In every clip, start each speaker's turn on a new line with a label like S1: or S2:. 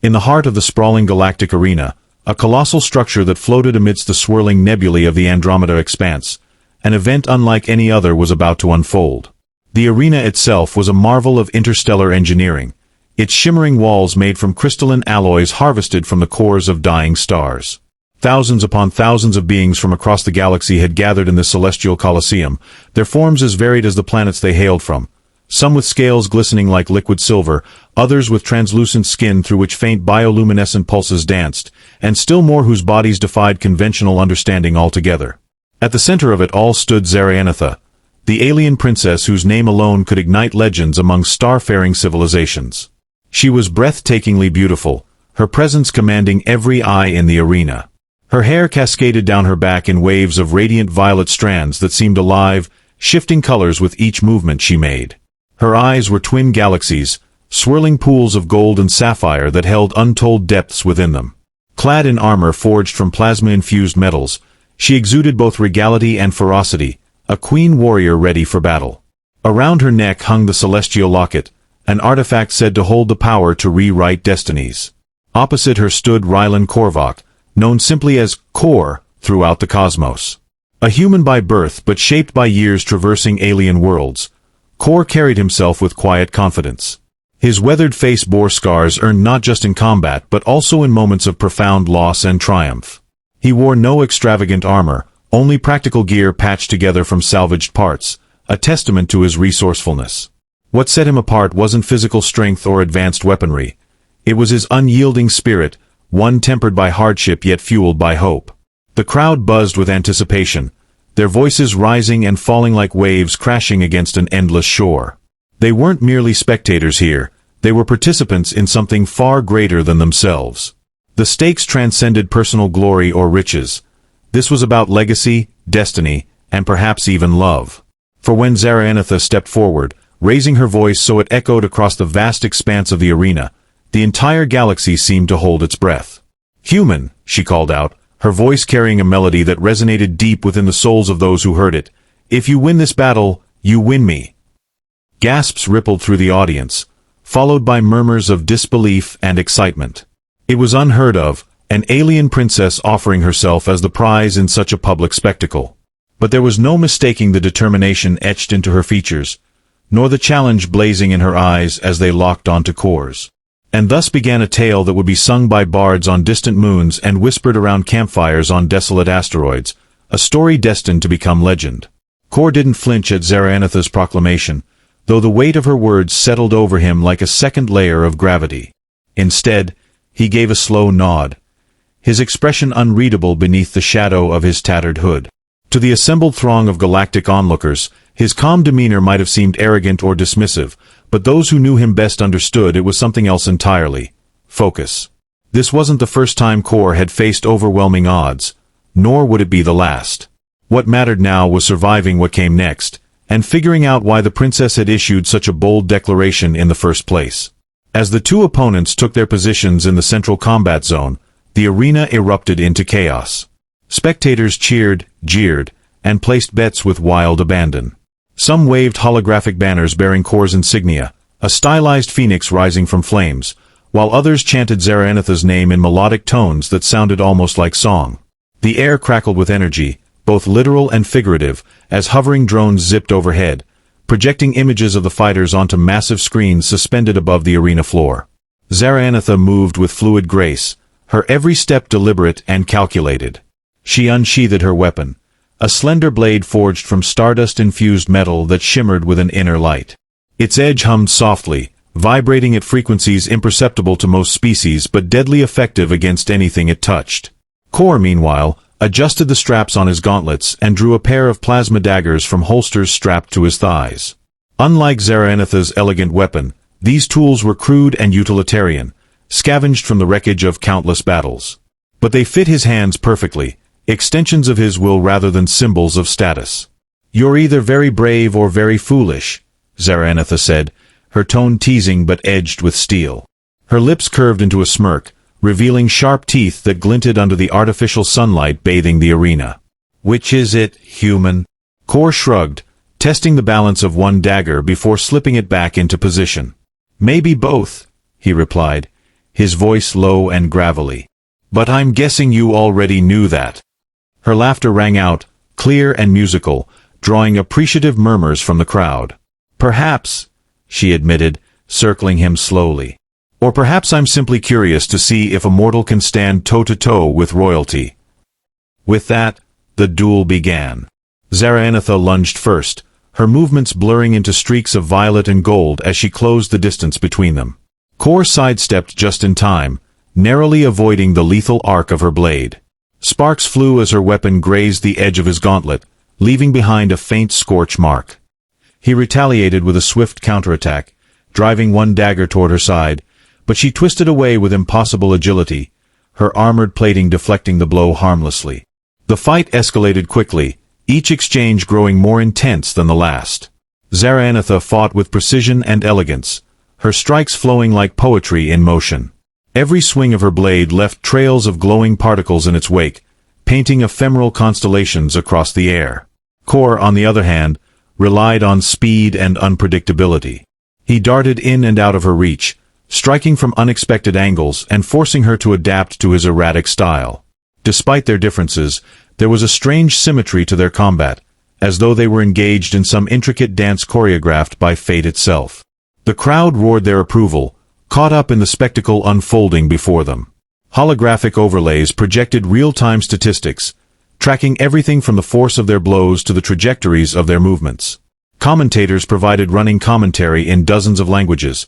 S1: In the heart of the sprawling galactic arena, a colossal structure that floated amidst the swirling nebulae of the Andromeda expanse, an event unlike any other was about to unfold. The arena itself was a marvel of interstellar engineering, its shimmering walls made from crystalline alloys harvested from the cores of dying stars. Thousands upon thousands of beings from across the galaxy had gathered in this celestial coliseum, their forms as varied as the planets they hailed from. Some with scales glistening like liquid silver, others with translucent skin through which faint bioluminescent pulses danced, and still more whose bodies defied conventional understanding altogether. At the center of it all stood Zaraenatha, the alien princess whose name alone could ignite legends among starfaring civilizations. She was breathtakingly beautiful, her presence commanding every eye in the arena. Her hair cascaded down her back in waves of radiant violet strands that seemed alive, shifting colors with each movement she made. Her eyes were twin galaxies, swirling pools of gold and sapphire that held untold depths within them. Clad in armor forged from plasma-infused metals, she exuded both regality and ferocity, a queen warrior ready for battle. Around her neck hung the celestial locket, an artifact said to hold the power to rewrite destinies. Opposite her stood Rylan Korvac, known simply as Kor throughout the cosmos. A human by birth but shaped by years traversing alien worlds, Kor carried himself with quiet confidence. His weathered face bore scars earned not just in combat but also in moments of profound loss and triumph. He wore no extravagant armor, only practical gear patched together from salvaged parts, a testament to his resourcefulness. What set him apart wasn't physical strength or advanced weaponry. It was his unyielding spirit, one tempered by hardship yet fueled by hope. The crowd buzzed with anticipation, their voices rising and falling like waves crashing against an endless shore. They weren't merely spectators here, they were participants in something far greater than themselves. The stakes transcended personal glory or riches. This was about legacy, destiny, and perhaps even love. For when Zaraenatha stepped forward, raising her voice so it echoed across the vast expanse of the arena, the entire galaxy seemed to hold its breath. "Human," she called out, her voice carrying a melody that resonated deep within the souls of those who heard it. "If you win this battle, you win me." Gasps rippled through the audience, followed by murmurs of disbelief and excitement. It was unheard of, an alien princess offering herself as the prize in such a public spectacle. But there was no mistaking the determination etched into her features, nor the challenge blazing in her eyes as they locked onto Kor's. And thus began a tale that would be sung by bards on distant moons and whispered around campfires on desolate asteroids, a story destined to become legend. Kor didn't flinch at Zaraenatha's proclamation, though the weight of her words settled over him like a second layer of gravity. Instead, he gave a slow nod, his expression unreadable beneath the shadow of his tattered hood. To the assembled throng of galactic onlookers, his calm demeanor might have seemed arrogant or dismissive, but those who knew him best understood it was something else entirely: focus. This wasn't the first time Kor had faced overwhelming odds, nor would it be the last. What mattered now was surviving what came next, and figuring out why the princess had issued such a bold declaration in the first place. As the two opponents took their positions in the central combat zone, the arena erupted into chaos. Spectators cheered, jeered, and placed bets with wild abandon. Some waved holographic banners bearing Kor's insignia, a stylized phoenix rising from flames, while others chanted Zaraenatha's name in melodic tones that sounded almost like song. The air crackled with energy, both literal and figurative, as hovering drones zipped overhead, projecting images of the fighters onto massive screens suspended above the arena floor. Zaraenatha moved with fluid grace, her every step deliberate and calculated. She unsheathed her weapon, a slender blade forged from stardust-infused metal that shimmered with an inner light. Its edge hummed softly, vibrating at frequencies imperceptible to most species but deadly effective against anything it touched. Kor, meanwhile, adjusted the straps on his gauntlets and drew a pair of plasma daggers from holsters strapped to his thighs. Unlike Zaraenatha's elegant weapon, these tools were crude and utilitarian, scavenged from the wreckage of countless battles. But they fit his hands perfectly, extensions of his will rather than symbols of status. "You're either very brave or very foolish," Zaraenatha said, her tone teasing but edged with steel. Her lips curved into a smirk, revealing sharp teeth that glinted under the artificial sunlight bathing the arena. "Which is it, human?" Kor shrugged, testing the balance of one dagger before slipping it back into position. "Maybe both," he replied, his voice low and gravelly. "But I'm guessing you already knew that." Her laughter rang out, clear and musical, drawing appreciative murmurs from the crowd. "Perhaps," she admitted, circling him slowly. "Or perhaps I'm simply curious to see if a mortal can stand toe-to-toe with royalty." With that, the duel began. Zaranatha lunged first, her movements blurring into streaks of violet and gold as she closed the distance between them. Kor sidestepped just in time, narrowly avoiding the lethal arc of her blade. Sparks flew as her weapon grazed the edge of his gauntlet, leaving behind a faint scorch mark. He retaliated with a swift counterattack, driving one dagger toward her side, but she twisted away with impossible agility, her armored plating deflecting the blow harmlessly. The fight escalated quickly, each exchange growing more intense than the last. Zaranatha fought with precision and elegance, her strikes flowing like poetry in motion. Every swing of her blade left trails of glowing particles in its wake, painting ephemeral constellations across the air. Kor, on the other hand, relied on speed and unpredictability. He darted in and out of her reach, striking from unexpected angles and forcing her to adapt to his erratic style. Despite their differences, there was a strange symmetry to their combat, as though they were engaged in some intricate dance choreographed by fate itself. The crowd roared their approval, caught up in the spectacle unfolding before them. Holographic overlays projected real-time statistics, tracking everything from the force of their blows to the trajectories of their movements. Commentators provided running commentary in dozens of languages,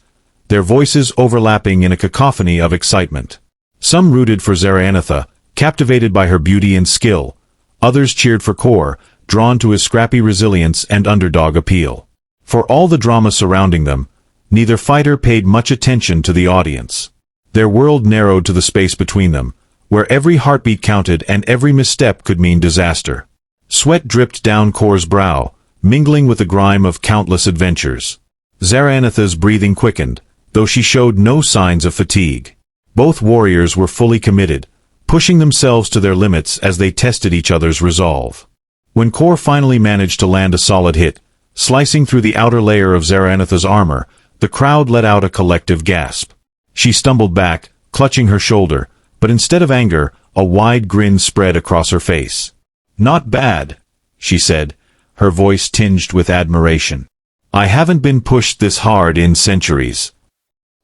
S1: their voices overlapping in a cacophony of excitement. Some rooted for Zaranatha, captivated by her beauty and skill. Others cheered for Kor, drawn to his scrappy resilience and underdog appeal. For all the drama surrounding them, neither fighter paid much attention to the audience. Their world narrowed to the space between them, where every heartbeat counted and every misstep could mean disaster. Sweat dripped down Kor's brow, mingling with the grime of countless adventures. Zaranatha's breathing quickened, though she showed no signs of fatigue. Both warriors were fully committed, pushing themselves to their limits as they tested each other's resolve. When Kor finally managed to land a solid hit, slicing through the outer layer of Zaranatha's armor, the crowd let out a collective gasp. She stumbled back, clutching her shoulder, but instead of anger, a wide grin spread across her face. "Not bad," she said, her voice tinged with admiration. "I haven't been pushed this hard in centuries."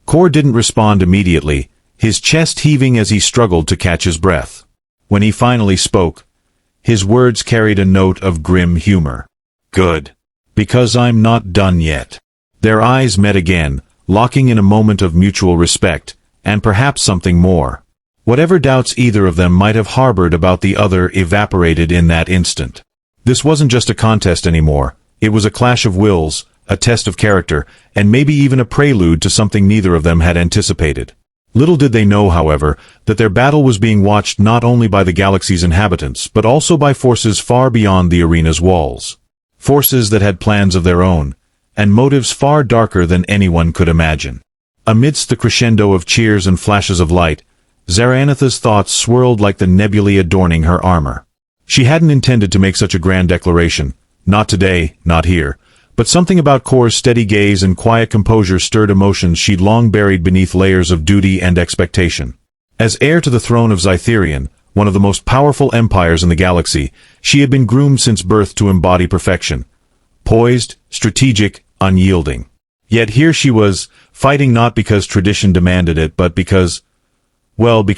S1: Kor didn't respond immediately, his chest heaving as he struggled to catch his breath. When he finally spoke, his words carried a note of grim humor. "Good. Because I'm not done yet." Their eyes met again, locking in a moment of mutual respect, and perhaps something more. Whatever doubts either of them might have harbored about the other evaporated in that instant. This wasn't just a contest anymore, it was a clash of wills, a test of character, and maybe even a prelude to something neither of them had anticipated. Little did they know, however, that their battle was being watched not only by the galaxy's inhabitants, but also by forces far beyond the arena's walls. Forces that had plans of their own, and motives far darker than anyone could imagine. Amidst the crescendo of cheers and flashes of light, Zaranatha's thoughts swirled like the nebulae adorning her armor. She hadn't intended to make such a grand declaration, not today, not here, but something about Kor's steady gaze and quiet composure stirred emotions she'd long buried beneath layers of duty and expectation. As heir to the throne of Zytherion, one of the most powerful empires in the galaxy, she had been groomed since birth to embody perfection. Poised, strategic, unyielding. Yet here she was, fighting not because tradition demanded it but because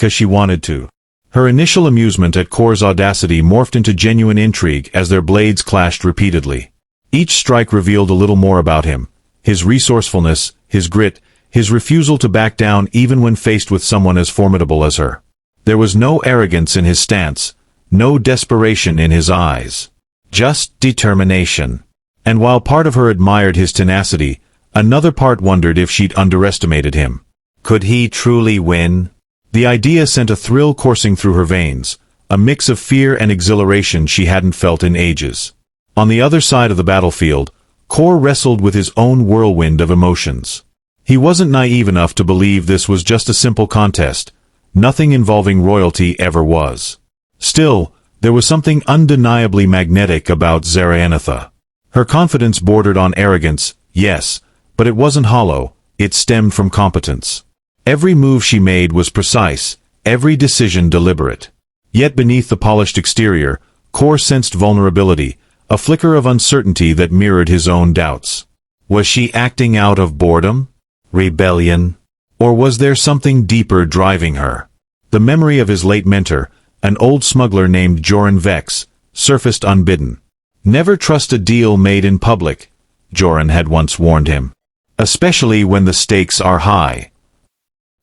S1: she wanted to. Her initial amusement at Kor's audacity morphed into genuine intrigue as their blades clashed repeatedly. Each strike revealed a little more about him, his resourcefulness, his grit, his refusal to back down even when faced with someone as formidable as her. There was no arrogance in his stance, no desperation in his eyes. Just determination. And while part of her admired his tenacity, another part wondered if she'd underestimated him. Could he truly win? The idea sent a thrill coursing through her veins, a mix of fear and exhilaration she hadn't felt in ages. On the other side of the battlefield, Kor wrestled with his own whirlwind of emotions. He wasn't naive enough to believe this was just a simple contest. Nothing involving royalty ever was. Still, there was something undeniably magnetic about Zaranatha. Her confidence bordered on arrogance, yes, but it wasn't hollow, it stemmed from competence. Every move she made was precise, every decision deliberate. Yet beneath the polished exterior, Kor sensed vulnerability, a flicker of uncertainty that mirrored his own doubts. Was she acting out of boredom? Rebellion? Or was there something deeper driving her? The memory of his late mentor, an old smuggler named Joran Vex, surfaced unbidden. Never trust a deal made in public, Joran had once warned him. Especially when the stakes are high.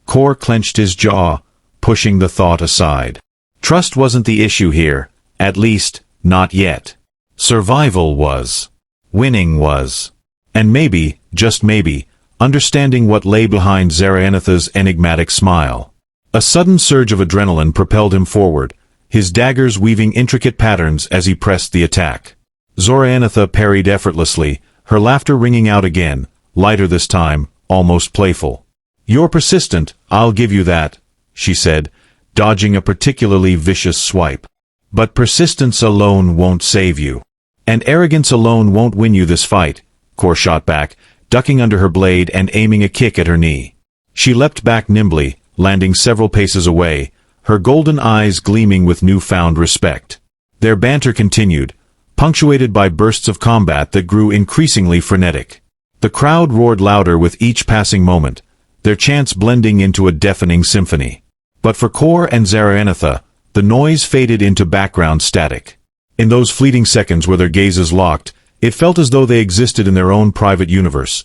S1: Kor clenched his jaw, pushing the thought aside. Trust wasn't the issue here, at least, not yet. Survival was. Winning was. And maybe, just maybe, understanding what lay behind Zaraenatha's enigmatic smile. A sudden surge of adrenaline propelled him forward, his daggers weaving intricate patterns as he pressed the attack. Zaraenatha parried effortlessly, her laughter ringing out again, lighter this time, almost playful. "You're persistent, I'll give you that," she said, dodging a particularly vicious swipe. "But persistence alone won't save you. And arrogance alone won't win you this fight," Kor shot back, ducking under her blade and aiming a kick at her knee. She leapt back nimbly, landing several paces away, her golden eyes gleaming with newfound respect. Their banter continued, punctuated by bursts of combat that grew increasingly frenetic. The crowd roared louder with each passing moment, their chants blending into a deafening symphony. But for Kor and Zaraenatha, the noise faded into background static. In those fleeting seconds where their gazes locked, it felt as though they existed in their own private universe,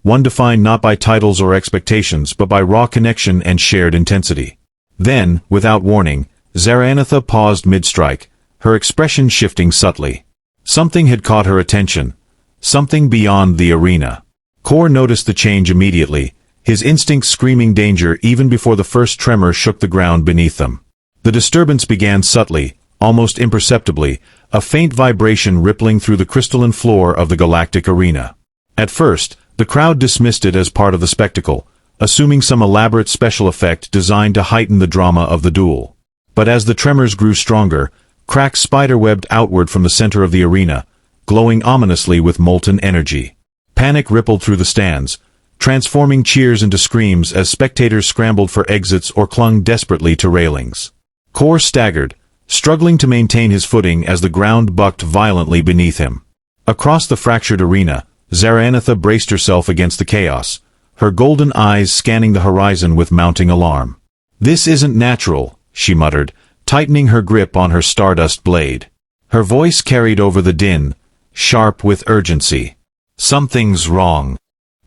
S1: one defined not by titles or expectations but by raw connection and shared intensity. Then, without warning, Zaraenatha paused mid-strike, her expression shifting subtly. Something had caught her attention, something beyond the arena. Kor noticed the change immediately, his instincts screaming danger even before the first tremor shook the ground beneath them. The disturbance began subtly, almost imperceptibly, a faint vibration rippling through the crystalline floor of the galactic arena. At first, the crowd dismissed it as part of the spectacle, assuming some elaborate special effect designed to heighten the drama of the duel. But as the tremors grew stronger, cracks spiderwebbed outward from the center of the arena, glowing ominously with molten energy. Panic rippled through the stands, transforming cheers into screams as spectators scrambled for exits or clung desperately to railings. Kor staggered, struggling to maintain his footing as the ground bucked violently beneath him. Across the fractured arena, Zaraenatha braced herself against the chaos, her golden eyes scanning the horizon with mounting alarm. "This isn't natural," she muttered, tightening her grip on her stardust blade. Her voice carried over the din, sharp with urgency. "Something's wrong."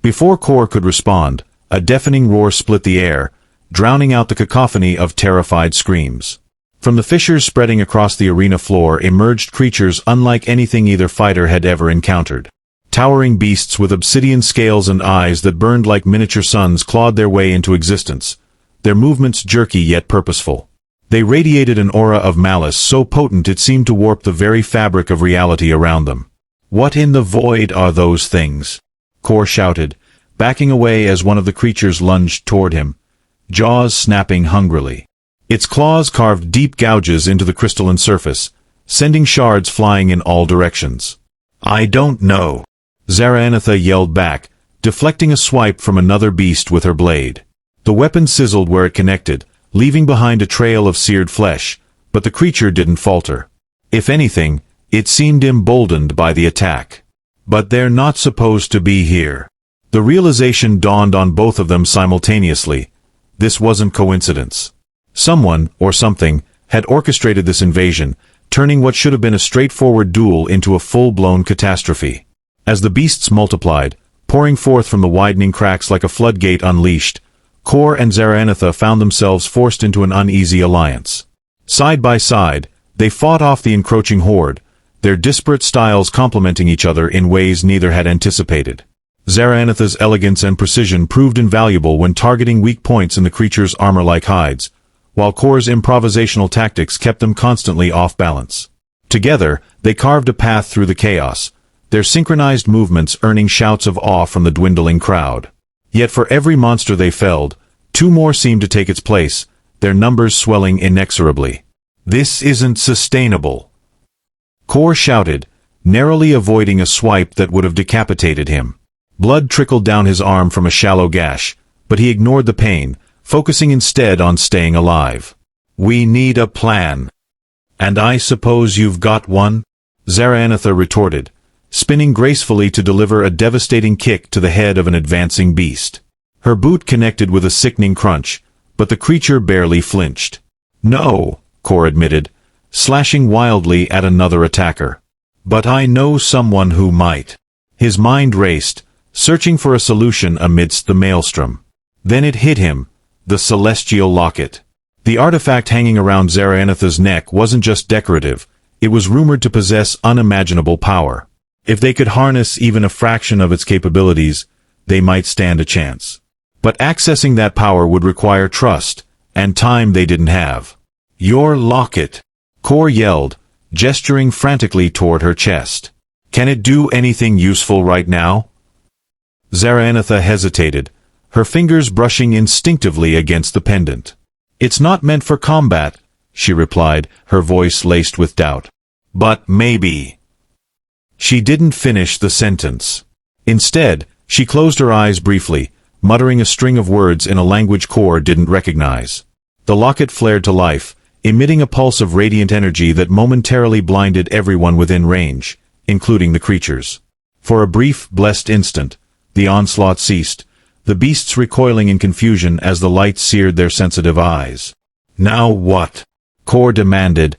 S1: Before Kor could respond, a deafening roar split the air, drowning out the cacophony of terrified screams. From the fissures spreading across the arena floor emerged creatures unlike anything either fighter had ever encountered. Towering beasts with obsidian scales and eyes that burned like miniature suns clawed their way into existence, their movements jerky yet purposeful. They radiated an aura of malice so potent it seemed to warp the very fabric of reality around them. "What in the void are those things?" Kor shouted, backing away as one of the creatures lunged toward him, jaws snapping hungrily. Its claws carved deep gouges into the crystalline surface, sending shards flying in all directions. "I don't know," Zaraenatha yelled back, deflecting a swipe from another beast with her blade. The weapon sizzled where it connected, leaving behind a trail of seared flesh, but the creature didn't falter. If anything, it seemed emboldened by the attack. But they're not supposed to be here. The realization dawned on both of them simultaneously. This wasn't coincidence. Someone, or something, had orchestrated this invasion, turning what should have been a straightforward duel into a full-blown catastrophe. As the beasts multiplied, pouring forth from the widening cracks like a floodgate unleashed, Kor and Zaraenatha found themselves forced into an uneasy alliance. Side by side, they fought off the encroaching horde, their disparate styles complementing each other in ways neither had anticipated. Zaraenatha's elegance and precision proved invaluable when targeting weak points in the creature's armor-like hides, while Kor's improvisational tactics kept them constantly off balance. Together, they carved a path through the chaos, their synchronized movements earning shouts of awe from the dwindling crowd. Yet for every monster they felled, two more seemed to take its place, their numbers swelling inexorably. "This isn't sustainable," Kor shouted, narrowly avoiding a swipe that would have decapitated him. Blood trickled down his arm from a shallow gash, but he ignored the pain, focusing instead on staying alive. "We need a plan." "And I suppose you've got one?" Zaranatha retorted, spinning gracefully to deliver a devastating kick to the head of an advancing beast. Her boot connected with a sickening crunch, but the creature barely flinched. "No," Kor admitted, slashing wildly at another attacker. "But I know someone who might." His mind raced, searching for a solution amidst the maelstrom. Then it hit him, the celestial locket. The artifact hanging around Zaranatha's neck wasn't just decorative, it was rumored to possess unimaginable power. If they could harness even a fraction of its capabilities, they might stand a chance. But accessing that power would require trust, and time they didn't have. "Your locket!" Kor yelled, gesturing frantically toward her chest. "Can it do anything useful right now?" Zaranatha hesitated, her fingers brushing instinctively against the pendant. "It's not meant for combat," she replied, her voice laced with doubt. "But maybe." She didn't finish the sentence. Instead, she closed her eyes briefly, muttering a string of words in a language Kor didn't recognize. The locket flared to life, emitting a pulse of radiant energy that momentarily blinded everyone within range, including the creatures. For a brief, blessed instant, the onslaught ceased, the beasts recoiling in confusion as the light seared their sensitive eyes. "Now what?" Kor demanded,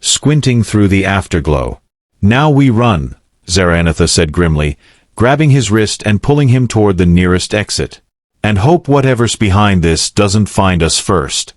S1: squinting through the afterglow. "Now we run," Zaranatha said grimly, grabbing his wrist and pulling him toward the nearest exit. "And hope whatever's behind this doesn't find us first."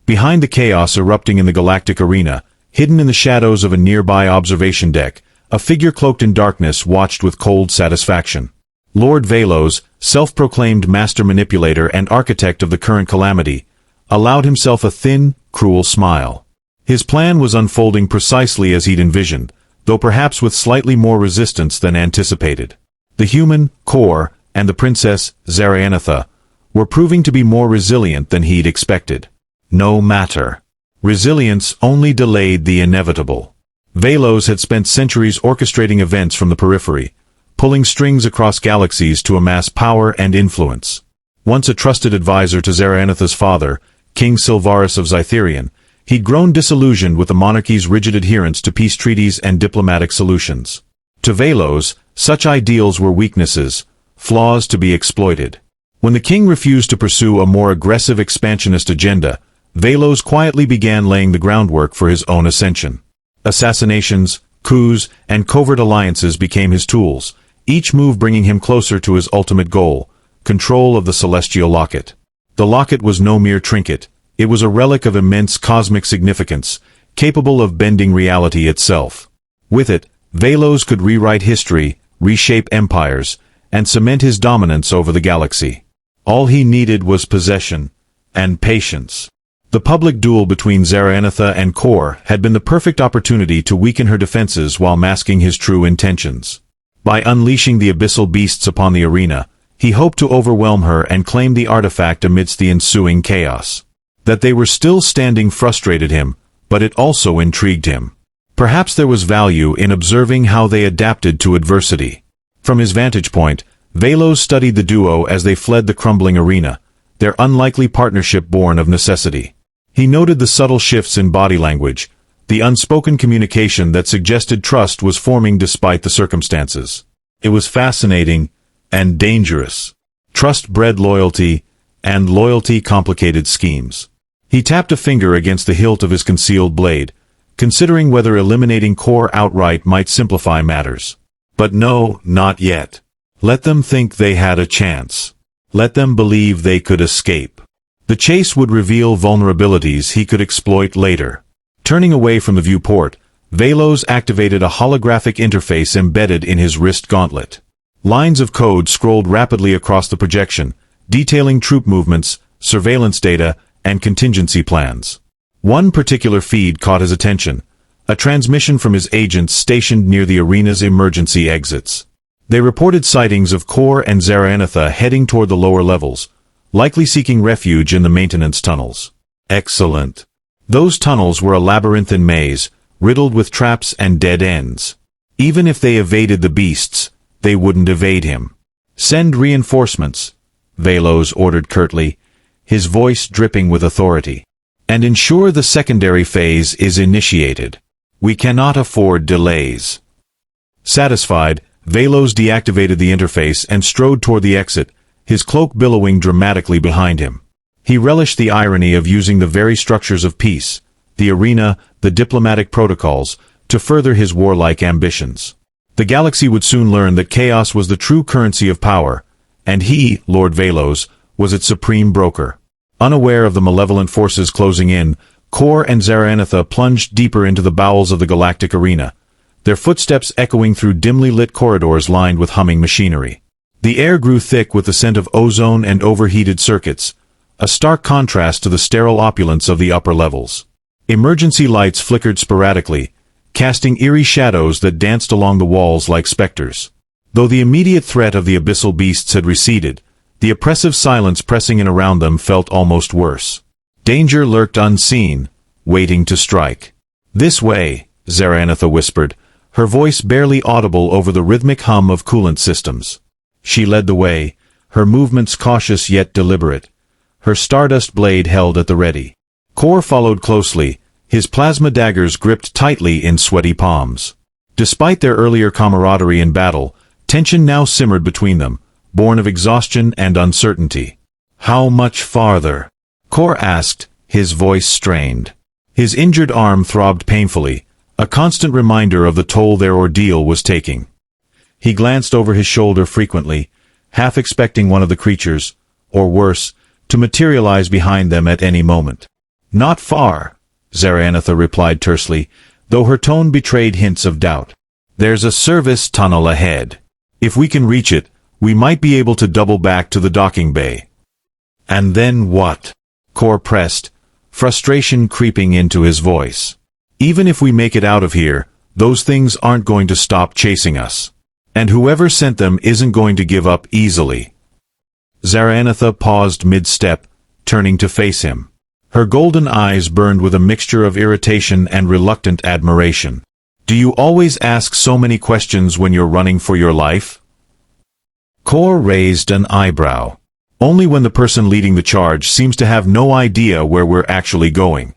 S1: Behind the chaos erupting in the galactic arena, hidden in the shadows of a nearby observation deck, a figure cloaked in darkness watched with cold satisfaction. Lord Velos, self-proclaimed master manipulator and architect of the current calamity, allowed himself a thin, cruel smile. His plan was unfolding precisely as he'd envisioned, though perhaps with slightly more resistance than anticipated. The human, Kor, and the princess, Zaranatha, were proving to be more resilient than he'd expected. No matter. Resilience only delayed the inevitable. Velos had spent centuries orchestrating events from the periphery, pulling strings across galaxies to amass power and influence. Once a trusted advisor to Zaranatha's father, King Silvarus of Zytherion, he'd grown disillusioned with the monarchy's rigid adherence to peace treaties and diplomatic solutions. To Velos, such ideals were weaknesses, flaws to be exploited. When the king refused to pursue a more aggressive expansionist agenda, Velos quietly began laying the groundwork for his own ascension. Assassinations, coups, and covert alliances became his tools, each move bringing him closer to his ultimate goal, control of the celestial locket. The locket was no mere trinket, it was a relic of immense cosmic significance, capable of bending reality itself. With it, Velos could rewrite history, reshape empires, and cement his dominance over the galaxy. All he needed was possession, and patience. The public duel between Zaranatha and Kor had been the perfect opportunity to weaken her defenses while masking his true intentions. By unleashing the abyssal beasts upon the arena, he hoped to overwhelm her and claim the artifact amidst the ensuing chaos. That they were still standing frustrated him, but it also intrigued him. Perhaps there was value in observing how they adapted to adversity. From his vantage point, Velos studied the duo as they fled the crumbling arena, their unlikely partnership born of necessity. He noted the subtle shifts in body language, the unspoken communication that suggested trust was forming despite the circumstances. It was fascinating and dangerous. Trust bred loyalty, and loyalty complicated schemes. He tapped a finger against the hilt of his concealed blade, considering whether eliminating Kor outright might simplify matters. But no, not yet. Let them think they had a chance. Let them believe they could escape. The chase would reveal vulnerabilities he could exploit later. Turning away from the viewport, Velos activated a holographic interface embedded in his wrist gauntlet. Lines of code scrolled rapidly across the projection, detailing troop movements, surveillance data, and contingency plans. One particular feed caught his attention, a transmission from his agents stationed near the arena's emergency exits. They reported sightings of Kor and Zaranatha heading toward the lower levels, likely seeking refuge in the maintenance tunnels. Excellent. Those tunnels were a labyrinthine maze, riddled with traps and dead ends. Even if they evaded the beasts, they wouldn't evade him. "Send reinforcements," Velos ordered curtly, his voice dripping with authority. "And ensure the secondary phase is initiated. We cannot afford delays." Satisfied, Velos deactivated the interface and strode toward the exit, his cloak billowing dramatically behind him. He relished the irony of using the very structures of peace, the arena, the diplomatic protocols, to further his warlike ambitions. The galaxy would soon learn that chaos was the true currency of power, and he, Lord Velos, was its supreme broker. Unaware of the malevolent forces closing in, Kor and Zaranatha plunged deeper into the bowels of the galactic arena, their footsteps echoing through dimly lit corridors lined with humming machinery. The air grew thick with the scent of ozone and overheated circuits, a stark contrast to the sterile opulence of the upper levels. Emergency lights flickered sporadically, casting eerie shadows that danced along the walls like specters. Though the immediate threat of the abyssal beasts had receded, the oppressive silence pressing in around them felt almost worse. Danger lurked unseen, waiting to strike. "This way," Zaranatha whispered, her voice barely audible over the rhythmic hum of coolant systems. She led the way, her movements cautious yet deliberate, her stardust blade held at the ready. Kor followed closely, his plasma daggers gripped tightly in sweaty palms. Despite their earlier camaraderie in battle, tension now simmered between them, born of exhaustion and uncertainty. "How much farther?" Kor asked, his voice strained. His injured arm throbbed painfully, a constant reminder of the toll their ordeal was taking. He glanced over his shoulder frequently, half expecting one of the creatures, or worse, to materialize behind them at any moment. "Not far," Zaranatha replied tersely, though her tone betrayed hints of doubt. "There's a service tunnel ahead. If we can reach it, we might be able to double back to the docking bay." "And then what?" Kor pressed, frustration creeping into his voice. "Even if we make it out of here, those things aren't going to stop chasing us. And whoever sent them isn't going to give up easily." Zaranatha paused mid-step, turning to face him. Her golden eyes burned with a mixture of irritation and reluctant admiration. "Do you always ask so many questions when you're running for your life?" Kor raised an eyebrow. "Only when the person leading the charge seems to have no idea where we're actually going."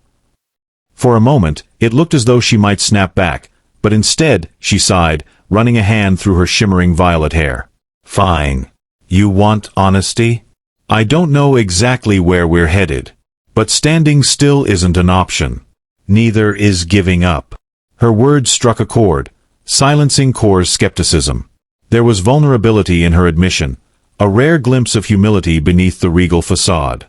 S1: For a moment, it looked as though she might snap back, but instead, she sighed, running a hand through her shimmering violet hair. "Fine. You want honesty? I don't know exactly where we're headed. But standing still isn't an option. Neither is giving up." Her words struck a chord, silencing Kor's skepticism. There was vulnerability in her admission, a rare glimpse of humility beneath the regal facade.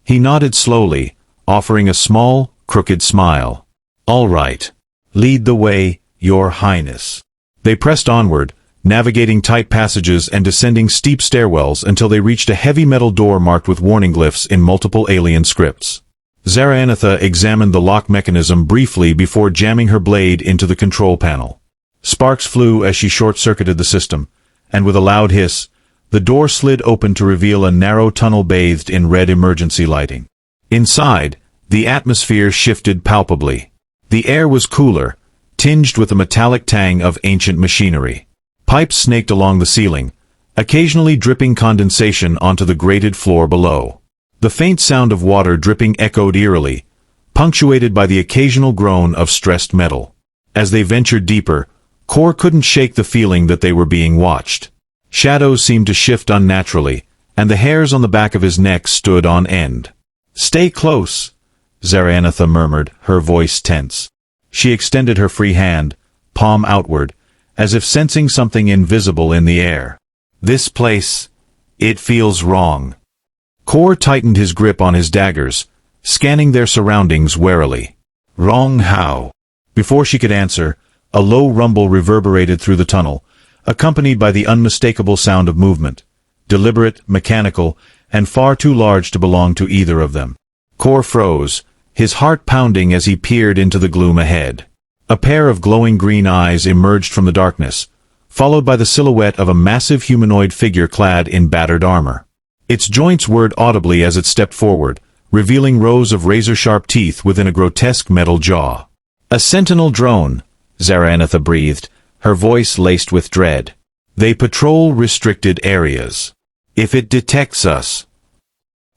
S1: He nodded slowly, offering a small, crooked smile. "All right. Lead the way, Your Highness." They pressed onward, navigating tight passages and descending steep stairwells until they reached a heavy metal door marked with warning glyphs in multiple alien scripts. Zaranatha examined the lock mechanism briefly before jamming her blade into the control panel. Sparks flew as she short-circuited the system, and with a loud hiss, the door slid open to reveal a narrow tunnel bathed in red emergency lighting. Inside, the atmosphere shifted palpably. The air was cooler, tinged with the metallic tang of ancient machinery. Pipes snaked along the ceiling, occasionally dripping condensation onto the grated floor below. The faint sound of water dripping echoed eerily, punctuated by the occasional groan of stressed metal. As they ventured deeper, Kor couldn't shake the feeling that they were being watched. Shadows seemed to shift unnaturally, and the hairs on the back of his neck stood on end. "Stay close," Zaranatha murmured, her voice tense. She extended her free hand, palm outward, as if sensing something invisible in the air. "This place, it feels wrong." Kor tightened his grip on his daggers, scanning their surroundings warily. "Wrong how?" Before she could answer, a low rumble reverberated through the tunnel, accompanied by the unmistakable sound of movement, deliberate, mechanical, and far too large to belong to either of them. Kor froze, his heart pounding as he peered into the gloom ahead. A pair of glowing green eyes emerged from the darkness, followed by the silhouette of a massive humanoid figure clad in battered armor. Its joints whirred audibly as it stepped forward, revealing rows of razor-sharp teeth within a grotesque metal jaw. "A sentinel drone," Zaranatha breathed, her voice laced with dread. "They patrol restricted areas. If it detects us..."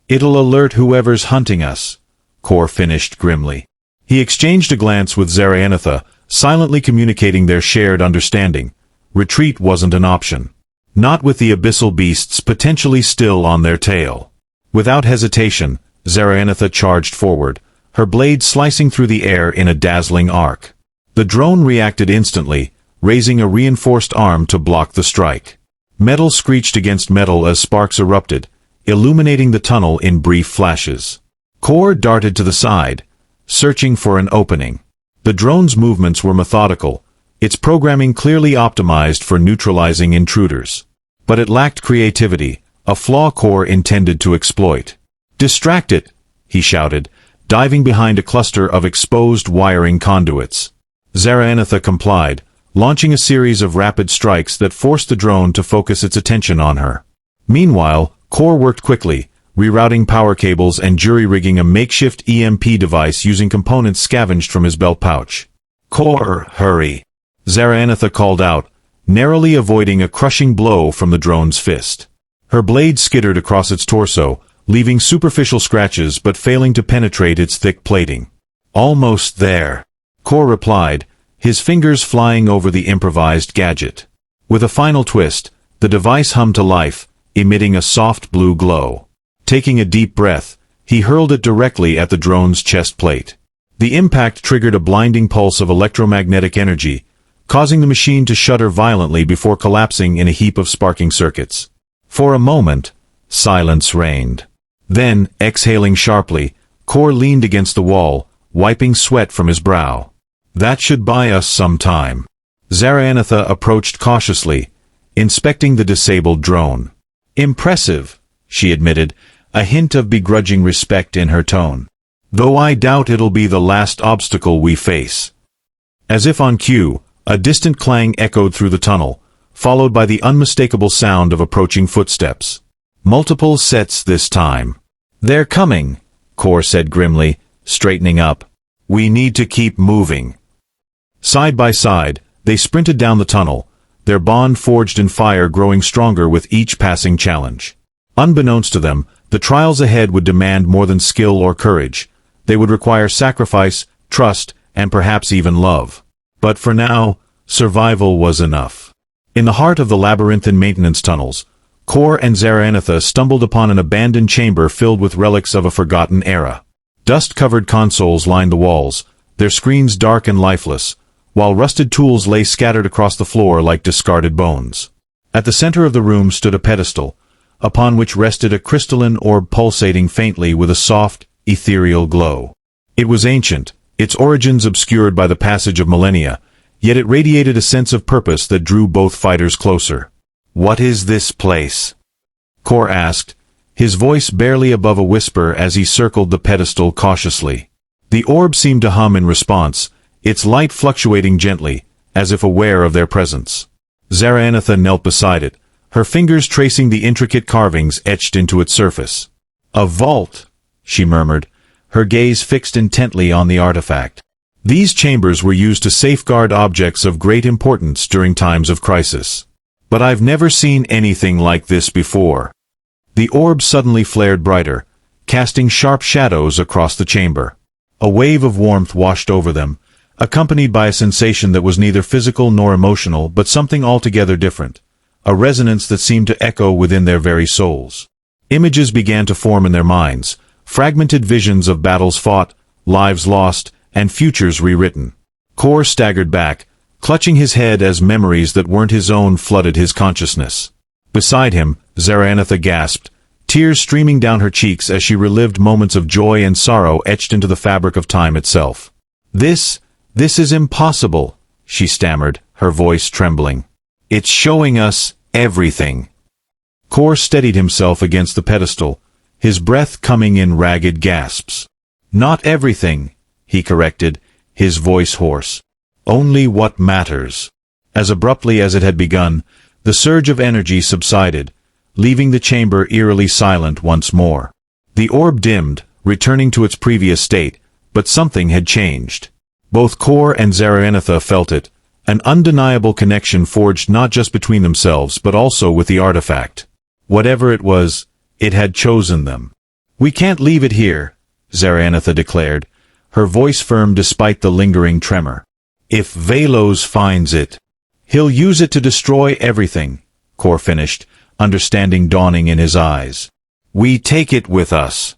S1: It'll alert whoever's hunting us, Kor finished grimly. He exchanged a glance with Zaraenatha, silently communicating their shared understanding. Retreat wasn't an option. Not with the abyssal beasts potentially still on their tail. Without hesitation, Zaraenatha charged forward, her blade slicing through the air in a dazzling arc. The drone reacted instantly, raising a reinforced arm to block the strike. Metal screeched against metal as sparks erupted, illuminating the tunnel in brief flashes. Kor darted to the side, searching for an opening. The drone's movements were methodical, its programming clearly optimized for neutralizing intruders. But it lacked creativity, a flaw Kor intended to exploit. "Distract it," he shouted, diving behind a cluster of exposed wiring conduits. Zaraenatha complied, launching a series of rapid strikes that forced the drone to focus its attention on her. Meanwhile, Kor worked quickly, rerouting power cables and jury-rigging a makeshift EMP device using components scavenged from his belt pouch. "Kor, hurry!" Zaraenatha called out, narrowly avoiding a crushing blow from the drone's fist. Her blade skittered across its torso, leaving superficial scratches but failing to penetrate its thick plating. "Almost there," Kor replied, his fingers flying over the improvised gadget. With a final twist, the device hummed to life, emitting a soft blue glow. Taking a deep breath, he hurled it directly at the drone's chest plate. The impact triggered a blinding pulse of electromagnetic energy, causing the machine to shudder violently before collapsing in a heap of sparking circuits. For a moment, silence reigned. Then, exhaling sharply, Kor leaned against the wall, wiping sweat from his brow. "That should buy us some time." Zaraenatha approached cautiously, inspecting the disabled drone. "Impressive," she admitted, a hint of begrudging respect in her tone. "Though I doubt it'll be the last obstacle we face." As if on cue, a distant clang echoed through the tunnel, followed by the unmistakable sound of approaching footsteps. Multiple sets this time. "They're coming," Kor said grimly, straightening up. "We need to keep moving." Side by side, they sprinted down the tunnel, their bond forged in fire growing stronger with each passing challenge. Unbeknownst to them, the trials ahead would demand more than skill or courage. They would require sacrifice, trust, and perhaps even love. But for now, survival was enough. In the heart of the labyrinthine maintenance tunnels, Kor and Zaraenatha stumbled upon an abandoned chamber filled with relics of a forgotten era. Dust-covered consoles lined the walls, their screens dark and lifeless, while rusted tools lay scattered across the floor like discarded bones. At the center of the room stood a pedestal, upon which rested a crystalline orb pulsating faintly with a soft, ethereal glow. It was ancient, its origins obscured by the passage of millennia, yet it radiated a sense of purpose that drew both fighters closer. "What is this place?" Kor asked, his voice barely above a whisper as he circled the pedestal cautiously. The orb seemed to hum in response, its light fluctuating gently, as if aware of their presence. Zaraenatha knelt beside it, her fingers tracing the intricate carvings etched into its surface. "A vault," she murmured, her gaze fixed intently on the artifact. These chambers were used to safeguard objects of great importance during times of crisis. "But I've never seen anything like this before." The orb suddenly flared brighter, casting sharp shadows across the chamber. A wave of warmth washed over them, accompanied by a sensation that was neither physical nor emotional but something altogether different, a resonance that seemed to echo within their very souls. Images began to form in their minds, fragmented visions of battles fought, lives lost, and futures rewritten. Kor staggered back, clutching his head as memories that weren't his own flooded his consciousness. Beside him, Zaraenatha gasped, tears streaming down her cheeks as she relived moments of joy and sorrow etched into the fabric of time itself. This is impossible," she stammered, her voice trembling. "It's showing us everything." Kor steadied himself against the pedestal, his breath coming in ragged gasps. "Not everything," he corrected, his voice hoarse. "Only what matters." As abruptly as it had begun, the surge of energy subsided, leaving the chamber eerily silent once more. The orb dimmed, returning to its previous state, but something had changed. Both Kor and Zaraenatha felt it, an undeniable connection forged not just between themselves but also with the artifact. Whatever it was, it had chosen them. "We can't leave it here," Zaranatha declared, her voice firm despite the lingering tremor. "If Velos finds it, he'll use it to destroy everything," Kor finished, understanding dawning in his eyes. "We take it with us."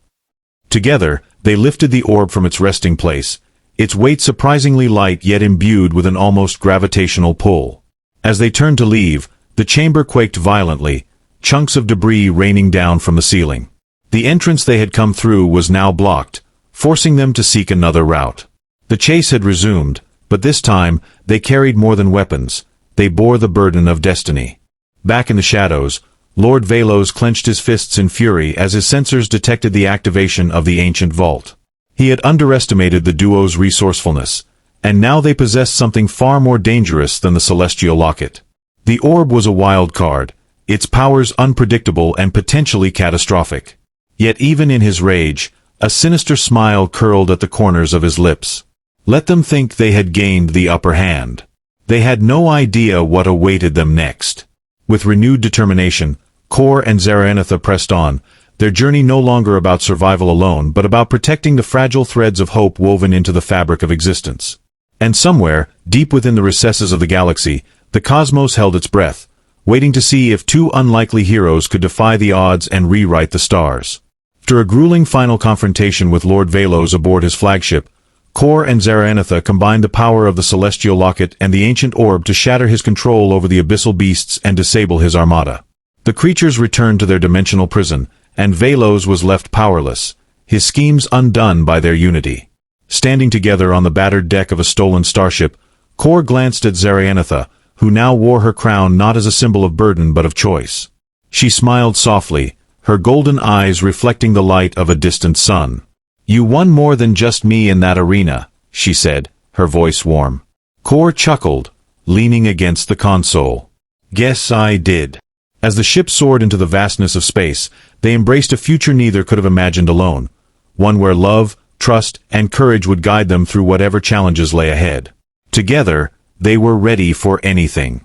S1: Together, they lifted the orb from its resting place, its weight surprisingly light yet imbued with an almost gravitational pull. As they turned to leave, the chamber quaked violently, chunks of debris raining down from the ceiling. The entrance they had come through was now blocked, forcing them to seek another route. The chase had resumed, but this time, they carried more than weapons. They bore the burden of destiny. Back in the shadows, Lord Velos clenched his fists in fury as his sensors detected the activation of the ancient vault. He had underestimated the duo's resourcefulness, and now they possessed something far more dangerous than the Celestial Locket. The orb was a wild card, its powers unpredictable and potentially catastrophic. Yet even in his rage, a sinister smile curled at the corners of his lips. Let them think they had gained the upper hand. They had no idea what awaited them next. With renewed determination, Kor and Zaranatha pressed on, their journey no longer about survival alone but about protecting the fragile threads of hope woven into the fabric of existence. And somewhere, deep within the recesses of the galaxy, the cosmos held its breath, waiting to see if two unlikely heroes could defy the odds and rewrite the stars. After a grueling final confrontation with Lord Velos aboard his flagship, Kor and Zaranatha combined the power of the Celestial Locket and the ancient orb to shatter his control over the abyssal beasts and disable his armada. The creatures returned to their dimensional prison, and Velos was left powerless, his schemes undone by their unity. Standing together on the battered deck of a stolen starship, Kor glanced at Zaranatha, who now wore her crown not as a symbol of burden but of choice. She smiled softly, her golden eyes reflecting the light of a distant sun. "You won more than just me in that arena," she said, her voice warm. Kor chuckled, leaning against the console. "Guess I did." As the ship soared into the vastness of space, they embraced a future neither could have imagined alone, one where love, trust, and courage would guide them through whatever challenges lay ahead. Together, they were ready for anything.